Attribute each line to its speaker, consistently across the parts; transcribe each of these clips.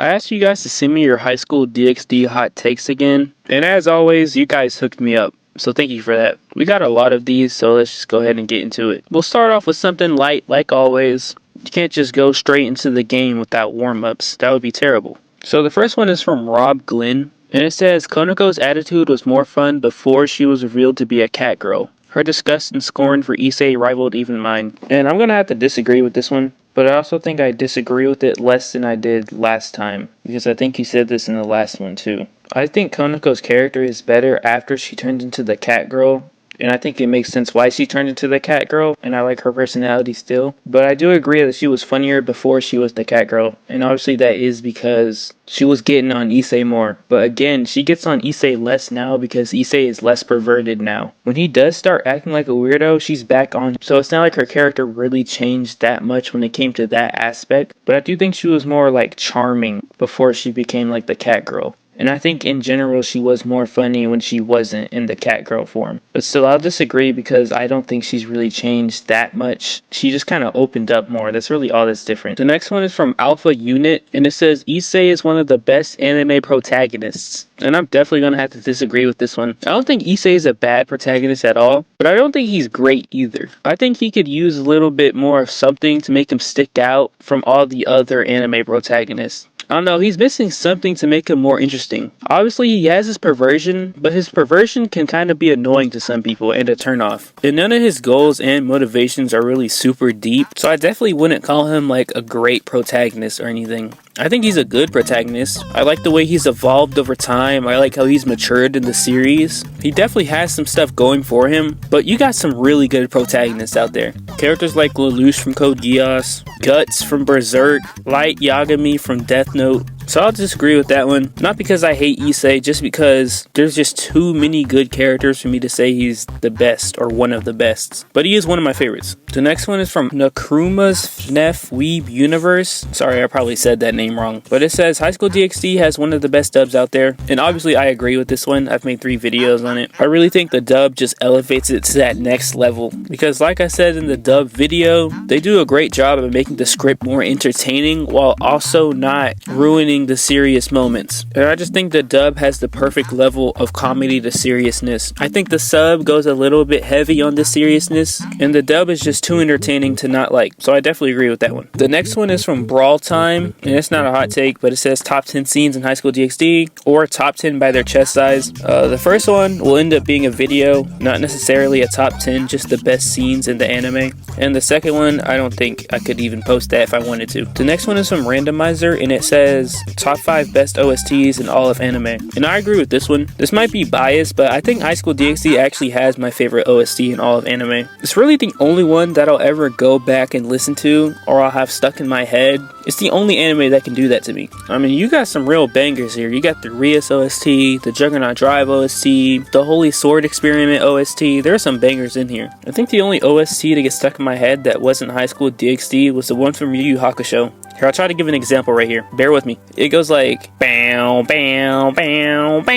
Speaker 1: I asked you guys to send me your high school DxD hot takes again, and as always, you guys hooked me up. So thank you for that. We got a lot of these, so let's just go ahead and get into it. We'll start off with something light, like always. You can't just go straight into the game without warm-ups. That would be terrible. So the first one is from Rob Glenn, and it says, Koneko's attitude was more fun before she was revealed to be a catgirl. Her disgust and scorn for Issei rivaled even mine. And I'm gonna have to disagree with this one, but I also think I disagree with it less than I did last time, because I think you said this in the last one too. I think Koneko's character is better after she turned into the catgirl, and I think it makes sense why she turned into the catgirl, and I like her personality still. But I do agree that she was funnier before she was the catgirl, and obviously that is because she was getting on Issei more. But again, she gets on Issei less now because Issei is less perverted now. When he does start acting like a weirdo, she's back on. So it's not like her character really changed that much when it came to that aspect. But I do think she was more like charming before she became like the catgirl. And I think in general she was more funny when she wasn't in the catgirl form. But still, I'll disagree because I don't think she's really changed that much. She just kind of opened up more. That's really all that's different. The next one is from Alpha Unit, and it says, Issei is one of the best anime protagonists. And I'm definitely going to have to disagree with this one. I don't think Issei is a bad protagonist at all, but I don't think he's great either. I think he could use a little bit more of something to make him stick out from all the other anime protagonists. I don't know, he's missing something to make him more interesting. Obviously, he has his perversion, but his perversion can kind of be annoying to some people and a turnoff. And none of his goals and motivations are really super deep, so I definitely wouldn't call him like a great protagonist or anything. I think he's a good protagonist. I like the way he's evolved over time. I like how he's matured in the series. He definitely has some stuff going for him, but you got some really good protagonists out there. Characters like Lelouch from Code Geass, Guts from Berserk, Light Yagami from Death Note. So I'll disagree with that one. Not because I hate Issei, just because there's just too many good characters for me to say he's the best or one of the best. But he is one of my favorites. The next one is from Nakruma's FNF Weeb Universe. Sorry, I probably said that name wrong. But it says, High School DxD has one of the best dubs out there. And obviously I agree with this one. I've made 3 videos on it. I really think the dub just elevates it to that next level. Because like I said in the dub video, they do a great job of making the script more entertaining while also not ruining the serious moments. And I just think the dub has the perfect level of comedy to seriousness. I think the sub goes a little bit heavy on the seriousness, and the dub is just too entertaining to not like. So I definitely agree with that one. The next one is from Brawl Time, and it's not a hot take, but it says top 10 scenes in High School DxD, or top 10 by their chest size. The first one will end up being a video, not necessarily a top 10, just the best scenes in the anime. And the second one, I don't think I could even post that if I wanted to. The next one is from Randomizer, and it says top 5 best OSTs in all of anime. And I agree with this one. This might be biased, but I think High School DxD actually has my favorite OST in all of anime. It's really the only one that I'll ever go back and listen to, or I'll have stuck in my head. It's the only anime that can do that to me. I mean, you got some real bangers here. You got the Rias OST, the Juggernaut Drive OST, the Holy Sword Experiment OST. There are some bangers in here. I think the only OST to get stuck in my head that wasn't High School DxD was the one from Yu Yu Hakusho. Here, I'll try to give an example right here. Bear with me. It goes like bow, bow, bow, bow.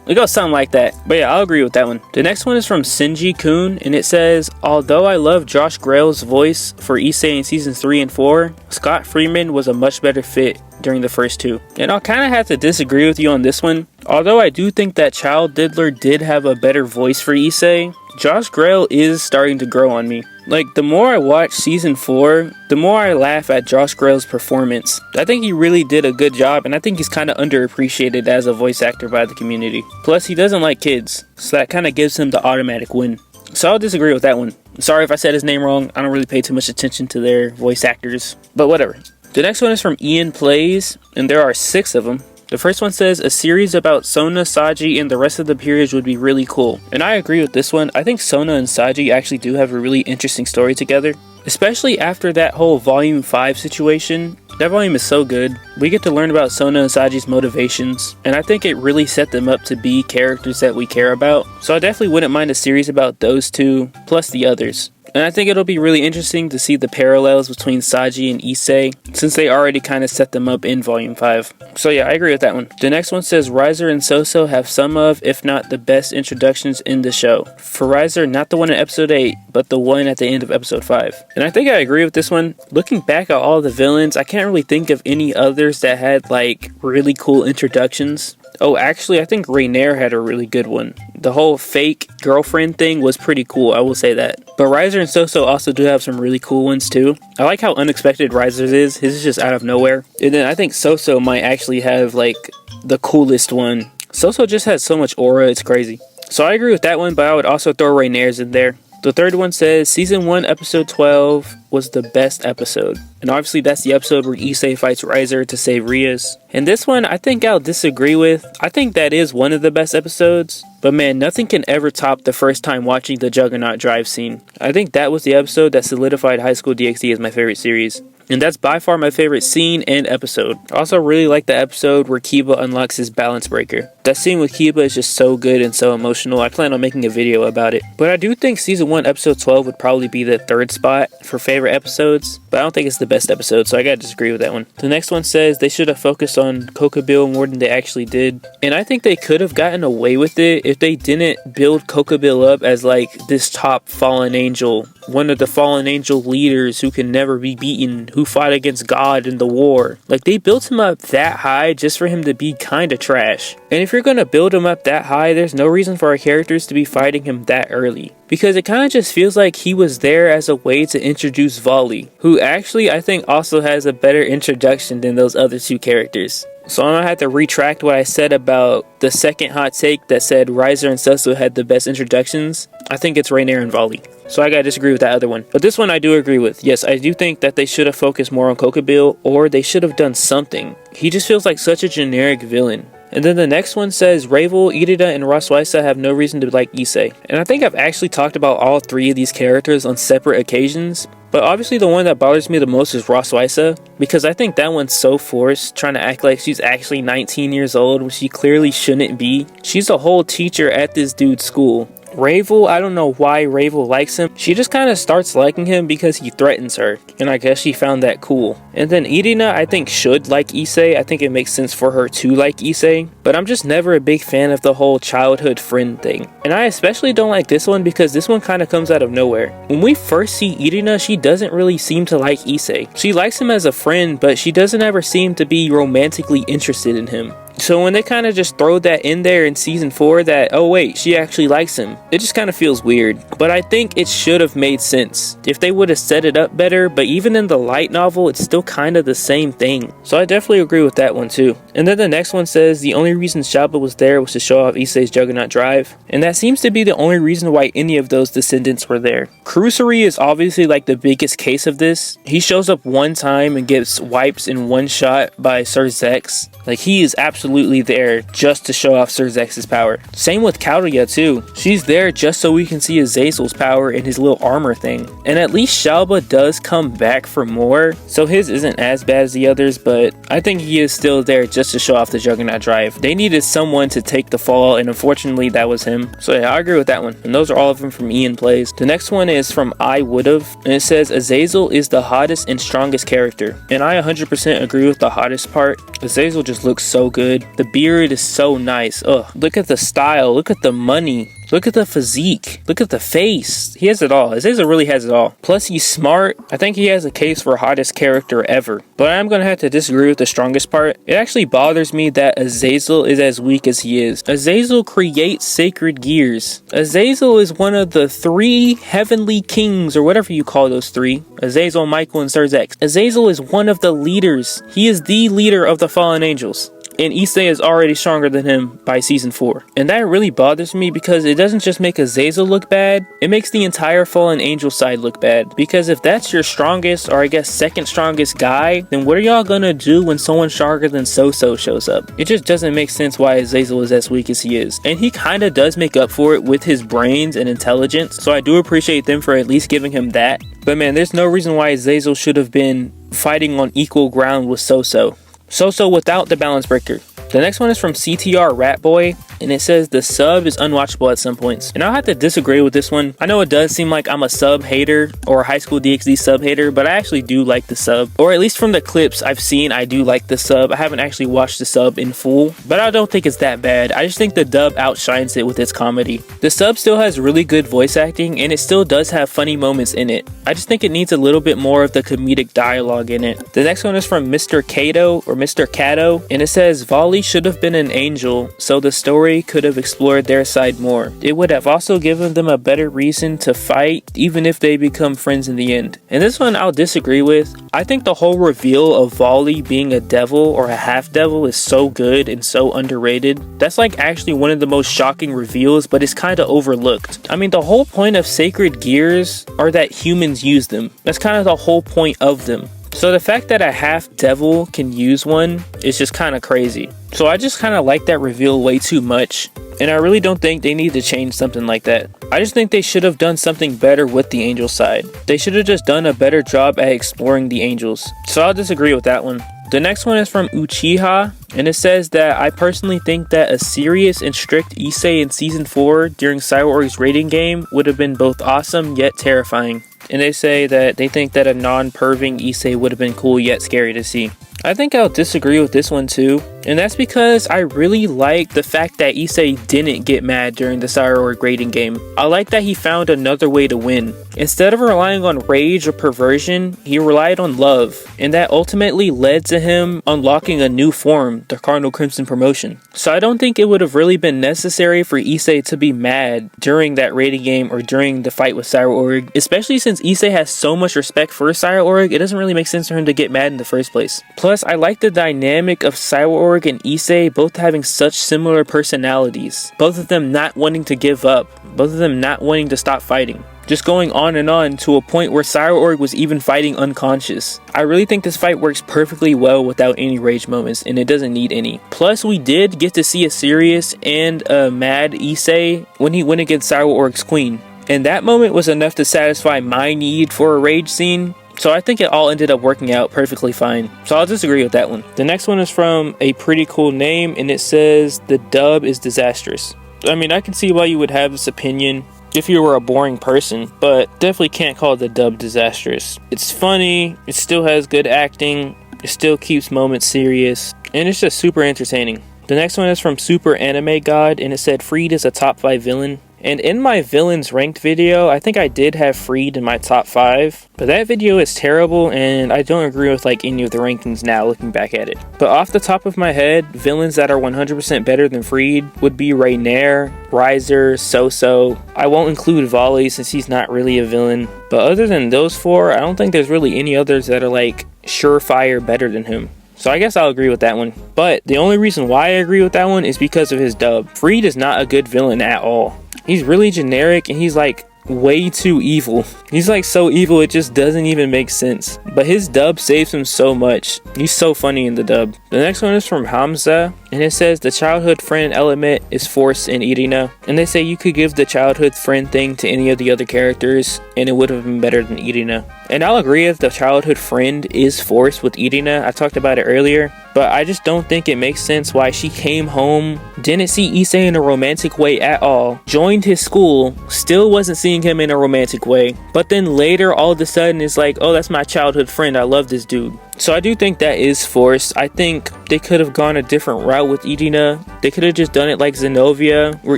Speaker 1: It goes something like that. But yeah, I'll agree with that one. The next one is from Shinji Kun, and it says, although I love Josh Grail's voice for Issei in seasons 3 and 4, Scott Freeman was a much better fit during the first 2. And I'll kind of have to disagree with you on this one. Although I do think that Child Diddler did have a better voice for Issei, Josh Grail is starting to grow on me. Like, the more I watch season 4, the more I laugh at Josh Grail's performance. I think he really did a good job, and I think he's kind of underappreciated as a voice actor by the community. Plus, he doesn't like kids, so that kind of gives him the automatic win. So I'll disagree with that one. Sorry if I said his name wrong. I don't really pay too much attention to their voice actors, but whatever. The next one is from Ian Plays, and there are 6 of them. The first one says, a series about Sona, Saji, and the rest of the peers would be really cool. And I agree with this one. I think Sona and Saji actually do have a really interesting story together. Especially after that whole Volume 5 situation. That volume is so good. We get to learn about Sona and Saji's motivations, and I think it really set them up to be characters that we care about. So I definitely wouldn't mind a series about those two, plus the others. And I think it'll be really interesting to see the parallels between Saji and Issei, since they already kind of set them up in Volume 5. So yeah, I agree with that one. The next one says Riser and Soso have some of, if not the best introductions in the show. For Riser, not the one in episode 8, but the one at the end of episode 5. And I think I agree with this one. Looking back at all the villains, I can't really think of any others that had like really cool introductions. Oh, actually, I think Rainier had a really good one. The whole fake girlfriend thing was pretty cool, I will say that. But Riser and Soso also do have some really cool ones too. I like how unexpected Riser's is. His is just out of nowhere. And then I think Soso might actually have like the coolest one. Soso just has so much aura, it's crazy. So I agree with that one, but I would also throw Rainier's in there. The third one says Season 1 Episode 12 was the best episode. And obviously that's the episode where Issei fights Riser to save Rias. And this one I think I'll disagree with. I think that is one of the best episodes. But man, nothing can ever top the first time watching the Juggernaut drive scene. I think that was the episode that solidified High School DxD as my favorite series. And that's by far my favorite scene and episode. I also really like the episode where Kiba unlocks his balance breaker. That scene with Kiba is just so good and so emotional. I plan on making a video about it. But I do think Season 1 Episode 12 would probably be the third spot for favorite episodes. But I don't think it's the best episode, so I gotta disagree with that one. The next one says they should have focused on Kokobil more than they actually did. And I think they could have gotten away with it if they didn't build Kokobil up as like this top fallen angel. One of the fallen angel leaders who can never be beaten, who fought against God in the war. Like, they built him up that high just for him to be kinda trash. And if you're gonna build him up that high, there's no reason for our characters to be fighting him that early. Because it kinda just feels like he was there as a way to introduce Vali, who actually I think also has a better introduction than those other two characters. So I'm gonna have to retract what I said about the second hot take that said Riser and Soso had the best introductions. I think it's Rainier and Vali. So I gotta disagree with that other one. But this one I do agree with. Yes, I do think that they should have focused more on Kokobil, or they should have done something. He just feels like such a generic villain. And then the next one says Ravel, Irida, and Rasuisa have no reason to like Issei. And I think I've actually talked about all three of these characters on separate occasions. But obviously the one that bothers me the most is Rasuisa, because I think that one's so forced, trying to act like she's actually 19 years old when she clearly shouldn't be. She's a whole teacher at this dude's school. Ravel, I don't know why Ravel likes him. She just kind of starts liking him because he threatens her, and I guess she found that cool. And then Irina, I think, should like Issei. I think it makes sense for her to like Issei, but I'm just never a big fan of the whole childhood friend thing. And I especially don't like this one because this one kind of comes out of nowhere. When we first see Irina, she doesn't really seem to like Issei. She likes him as a friend, but she doesn't ever seem to be romantically interested in him. So when they kind of just throw that in there in season 4 that, oh wait, she actually likes him, it just kind of feels weird. But I think it should have made sense if they would have set it up better, but even in the light novel, it's still kind of the same thing. So I definitely agree with that one too. And then the next one says the only reason Shaba was there was to show off Issei's Juggernaut drive. And that seems to be the only reason why any of those descendants were there. Crusory is obviously like the biggest case of this. He shows up one time and gets wiped in one shot by Sir Zex. Like, he is absolutely there just to show off Sir Zex's power. Same with Kauria too. She's there just so we can see Azazel's power and his little armor thing. And at least Shalba does come back for more, so his isn't as bad as the others, but I think he is still there just to show off the Juggernaut drive. They needed someone to take the fall, and unfortunately that was him. So yeah, I agree with that one. And those are all of them from Ian Plays. The next one is from I Would've, and it says Azazel is the hottest and strongest character. And I 100% agree with the hottest part. Azazel just looks so good. The beard is so nice. Ugh, look at the style, look at the money, look at the physique, look at the face. He has it all. Azazel really has it all. Plus he's smart. I think he has a case for hottest character ever. But I'm gonna have to disagree with the strongest part. It actually bothers me that Azazel is as weak as he is. Azazel creates sacred gears. Azazel is one of the 3 heavenly kings, or whatever you call those 3. Azazel, Michael, and Sir Zex. Azazel is one of the leaders. He is the leader of the fallen angels. And Issei is already stronger than him by season 4. And that really bothers me because it doesn't just make Azazel look bad, it makes the entire fallen angel side look bad. Because if that's your strongest, or I guess second strongest guy, then what are y'all gonna do when someone stronger than Soso shows up? It just doesn't make sense why Azazel is as weak as he is. And he kinda does make up for it with his brains and intelligence, so I do appreciate them for at least giving him that. But man, there's no reason why Azazel should have been fighting on equal ground with Soso. Soso without the balance breaker. The next one is from CTR Ratboy, and it says the sub is unwatchable at some points. And I'll have to disagree with this one. I know it does seem like I'm a sub hater or a High School DxD sub hater, but I actually do like the sub. Or at least from the clips I've seen, I do like the sub. I haven't actually watched the sub in full, but I don't think it's that bad. I just think the dub outshines it with its comedy. The sub still has really good voice acting, and it still does have funny moments in it. I just think it needs a little bit more of the comedic dialogue in it. The next one is from Mr. Kato or Mr. Kato, and it says Vali should have been an angel, so the story could have explored their side more. It would have also given them a better reason to fight, even if they become friends in the end. And this one I'll disagree with. I think the whole reveal of Vali being a devil or a half devil is so good and so underrated. That's like actually one of the most shocking reveals, but it's kind of overlooked. I mean, the whole point of sacred gears are that humans use them. That's kind of the whole point of them. So the fact that a half devil can use one is just kind of crazy. So I just kind of like that reveal way too much, and I really don't think they need to change something like that. I just think they should have done something better with the angel side. They should have just done a better job at exploring the angels. So I'll disagree with that one. The next one is from Uchiha, and it says that I personally think that a serious and strict Issei in Season 4 during Cyborg's rating game would have been both awesome yet terrifying. And they say that they think that a non-perving Issei would have been cool yet scary to see. I think I'll disagree with this one too, and that's because I really like the fact that Issei didn't get mad during the Cyborg rating game. I like that he found another way to win. Instead of relying on rage or perversion, he relied on love, and that ultimately led to him unlocking a new form, the Cardinal Crimson promotion. So I don't think it would have really been necessary for Issei to be mad during that rating game or during the fight with Cyborg, especially since Issei has so much respect for Cyborg. It doesn't really make sense for him to get mad in the first place. Plus, I like the dynamic of Cyborg and Issei both having such similar personalities. Both of them not wanting to give up. Both of them not wanting to stop fighting. Just going on and on to a point where Cyborg was even fighting unconscious. I really think this fight works perfectly well without any rage moments, and it doesn't need any. Plus, we did get to see a serious and a mad Issei when he went against Cyborg's queen. And that moment was enough to satisfy my need for a rage scene. So I think it all ended up working out perfectly fine. So I'll disagree with that one. The next one is from a pretty cool name, and it says the dub is disastrous. I mean, I can see why you would have this opinion if you were a boring person, but definitely can't call the dub disastrous. It's funny, it still has good acting, it still keeps moments serious, and it's just super entertaining. The next one is from Super Anime God, and it said Freed is a top 5 villain. And in my villains ranked video, I think I did have Freed in my top 5, but that video is terrible and I don't agree with like any of the rankings now looking back at it. But off the top of my head, villains that are 100% better than Freed would be Rainier, Riser, So-So. I won't include Vali since he's not really a villain. But other than those 4, I don't think there's really any others that are like surefire better than him. So I guess I'll agree with that one. But the only reason why I agree with that one is because of his dub. Freed is not a good villain at all. He's really generic and he's like way too evil. He's like so evil it just doesn't even make sense. But his dub saves him so much. He's so funny in the dub. The next one is from Hamza, and it says the childhood friend element is forced in Irina. And they say you could give the childhood friend thing to any of the other characters and it would have been better than Irina. And I'll agree if the childhood friend is forced with Irina. I talked about it earlier. But I just don't think it makes sense why she came home, didn't see Issei in a romantic way at all, joined his school, still wasn't seeing him in a romantic way, but then later all of a sudden it's like, oh, that's my childhood friend, I love this dude. So I do think that is forced. I think they could have gone a different route with Irina. They could have just done it like Zenobia, where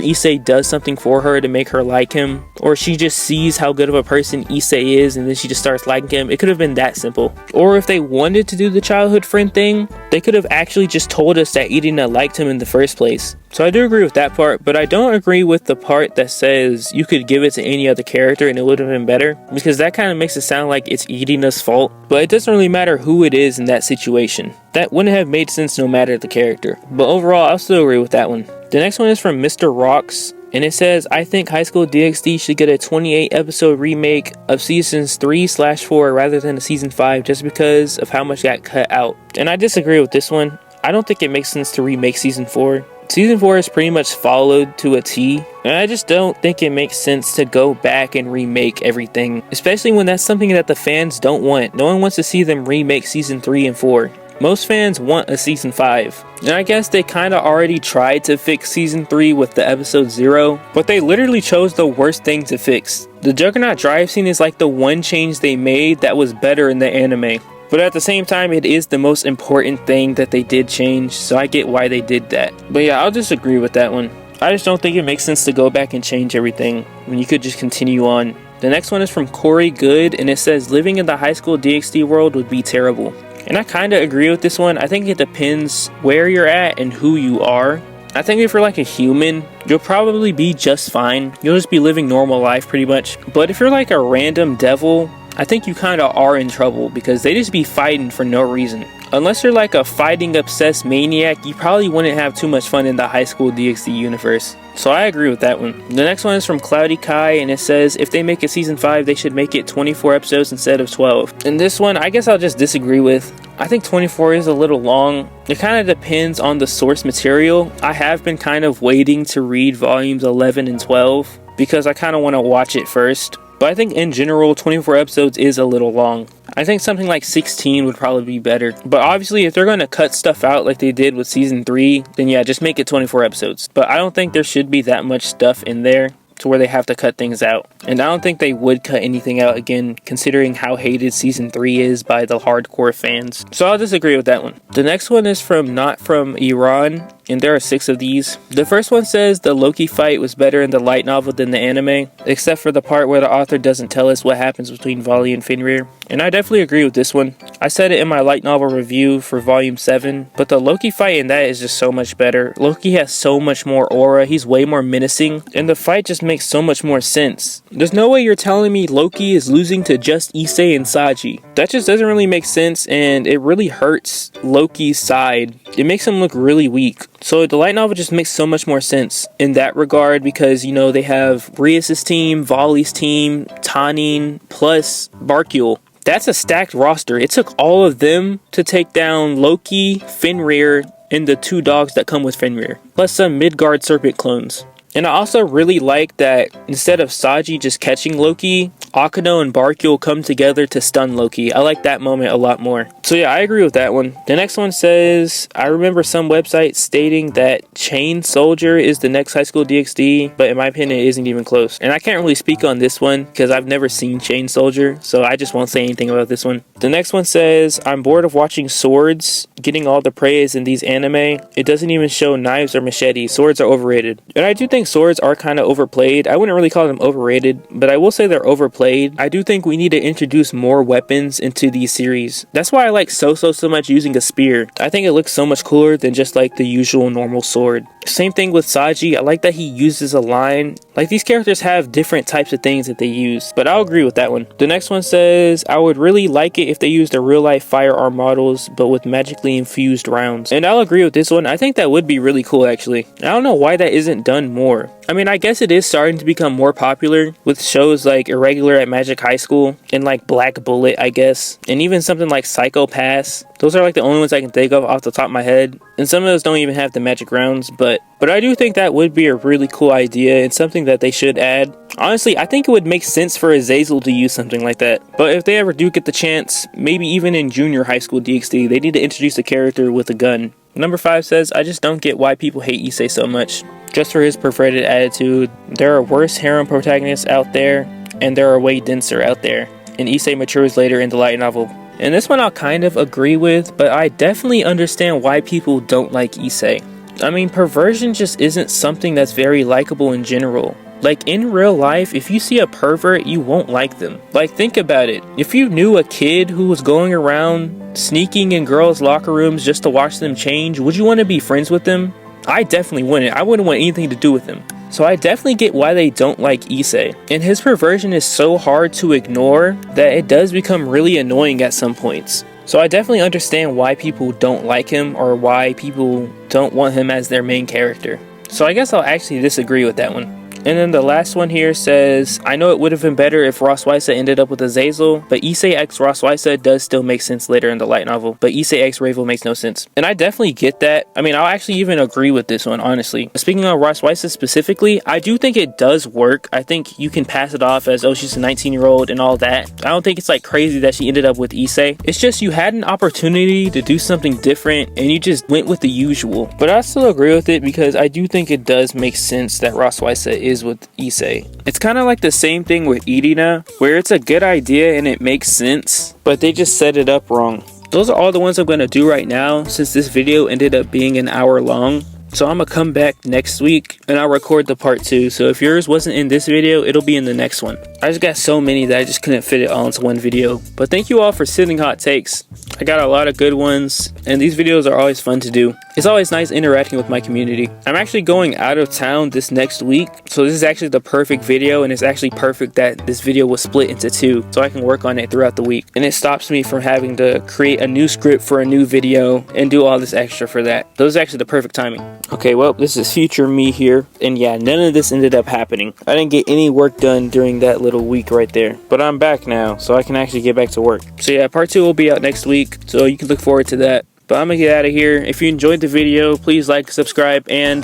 Speaker 1: Issei does something for her to make her like him. Or she just sees how good of a person Issei is and then she just starts liking him. It could have been that simple. Or if they wanted to do the childhood friend thing, they could have actually just told us that Irina liked him in the first place. So I do agree with that part, but I don't agree with the part that says you could give it to any other character and it would have been better, because that kind of makes it sound like it's Irina's fault. But it doesn't really matter who it is in that situation. That wouldn't have made sense no matter the character. But overall, I'll still agree with that one. The next one is from Mr. Rocks, and it says, I think High School DxD should get a 28 episode remake of seasons 3/4 rather than a season 5 just because of how much got cut out. And I disagree with this one. I don't think it makes sense to remake season 4. Season 4 is pretty much followed to a T, and I just don't think it makes sense to go back and remake everything, especially when that's something that the fans don't want. No one wants to see them remake season 3 and 4. Most fans want a season 5, and I guess they kinda already tried to fix season 3 with the episode 0, but they literally chose the worst thing to fix. The Juggernaut drive scene is like the one change they made that was better in the anime. But at the same time, it is the most important thing that they did change, so I get why they did that. But yeah, I'll just agree with that one. I just don't think it makes sense to go back and change everything when you could just continue on. The next one is from Corey Good, and it says, living in the high school DxD world would be terrible. And I kinda agree with this one. I think it depends where you're at and who you are. I think if you're like a human, you'll probably be just fine. You'll just be living normal life pretty much. But if you're like a random devil, I think you kinda are in trouble because they just be fighting for no reason. Unless you're like a fighting obsessed maniac, you probably wouldn't have too much fun in the high school DxD universe. So I agree with that one. The next one is from Cloudy Kai, and it says, if they make a season 5, they should make it 24 episodes instead of 12. And this one, I guess I'll just disagree with. I think 24 is a little long. It kind of depends on the source material. I have been kind of waiting to read volumes 11 and 12 because I kind of want to watch it first. But I think in general, 24 episodes is a little long. I think something like 16 would probably be better. But obviously, if they're going to cut stuff out like they did with season 3, then yeah, just make it 24 episodes. But I don't think there should be that much stuff in there to where they have to cut things out. And I don't think they would cut anything out again, considering how hated season 3 is by the hardcore fans. So I'll disagree with that one. The next one is from Not From Iran, and there are 6 of these. The first one says the Loki fight was better in the light novel than the anime, except for the part where the author doesn't tell us what happens between Vali and Fenrir. And I definitely agree with this one. I said it in my light novel review for volume 7, but the Loki fight in that is just so much better. Loki has so much more aura, he's way more menacing, and the fight just makes so much more sense. There's no way you're telling me Loki is losing to just Issei and Saji. That just doesn't really make sense, and it really hurts Loki's side. It makes him look really weak. So the light novel just makes so much more sense in that regard because, you know, they have Rias' team, Vali's team, Tanin, plus Barkul. That's a stacked roster. It took all of them to take down Loki, Fenrir, and the 2 dogs that come with Fenrir, plus some Midgard Serpent clones. And I also really like that instead of Saji just catching Loki, Akano and Barkul come together to stun Loki. I like that moment a lot more. So yeah, I agree with that one. The next one says, I remember some website stating that Chain Soldier is the next high school DxD, but in my opinion, it isn't even close. And I can't really speak on this one because I've never seen Chain Soldier, so I just won't say anything about this one. The next one says, I'm bored of watching swords getting all the praise in these anime. It doesn't even show knives or machetes. Swords are overrated. And I do think swords are kind of overplayed. I wouldn't really call them overrated, but I will say they're overplayed. I do think we need to introduce more weapons into these series. That's why I like so much using a spear. I think it looks so much cooler than just like the usual normal sword. Same thing with Saji. I like that he uses a line. Like these characters have different types of things that they use, but I'll agree with that one. The next one says, I would really like it if they used the real life firearm models, but with magically infused rounds. And I'll agree with this one. I think that would be really cool actually. I don't know why that isn't done more. I mean, I guess it is starting to become more popular with shows like Irregular at Magic High School and like Black Bullet, I guess. And even something like Psycho Pass. Those are like the only ones I can think of off the top of my head. And some of those don't even have the magic rounds, but I do think that would be a really cool idea and something that they should add. Honestly, I think it would make sense for Azazel to use something like that. But if they ever do get the chance, maybe even in junior high school DxD, they need to introduce a character with a gun. Number 5 says, I just don't get why people hate Issei so much. Just for his perverted attitude. There are worse harem protagonists out there, and there are way denser out there. And Issei matures later in the light novel. And this one I'll kind of agree with, but I definitely understand why people don't like Issei. I mean, perversion just isn't something that's very likable in general. Like in real life, if you see a pervert, you won't like them. Like think about it. If you knew a kid who was going around sneaking in girls' locker rooms just to watch them change, would you want to be friends with them? I definitely wouldn't. I wouldn't want anything to do with him. So I definitely get why they don't like Issei. And his perversion is so hard to ignore that it does become really annoying at some points. So I definitely understand why people don't like him or why people don't want him as their main character. So I guess I'll actually disagree with that one. And then the last one here says, I know it would have been better if Roswisa ended up with Azazel, but Issei x Roswisa does still make sense later in the light novel, but Issei x Ravel makes no sense. And I definitely get that. I mean, I'll actually even agree with this one, honestly. Speaking of Roswisa specifically, I do think it does work. I think you can pass it off as, oh, she's a 19-year-old and all that. I don't think it's like crazy that she ended up with Issei. It's just you had an opportunity to do something different and you just went with the usual. But I still agree with it because I do think it does make sense that Roswisa is with Issei. It's kind of like the same thing with Irina, where it's a good idea and it makes sense, but they just set it up wrong. Those are all the ones I'm going to do right now since this video ended up being an hour long. So I'm going to come back next week and I'll record the part 2. So if yours wasn't in this video, it'll be in the next one. I just got so many that I just couldn't fit it all into one video. But thank you all for sending hot takes. I got a lot of good ones and these videos are always fun to do. It's always nice interacting with my community. I'm actually going out of town this next week. So this is actually the perfect video and it's actually perfect that this video was split into 2 so I can work on it throughout the week. And it stops me from having to create a new script for a new video and do all this extra for that. So this is actually the perfect timing. Okay, well, this is future me here. And yeah, none of this ended up happening. I didn't get any work done during that little week right there. But I'm back now, so I can actually get back to work. So yeah, part 2 will be out next week, so you can look forward to that. But I'm gonna get out of here. If you enjoyed the video, please like, subscribe, and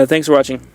Speaker 1: thanks for watching.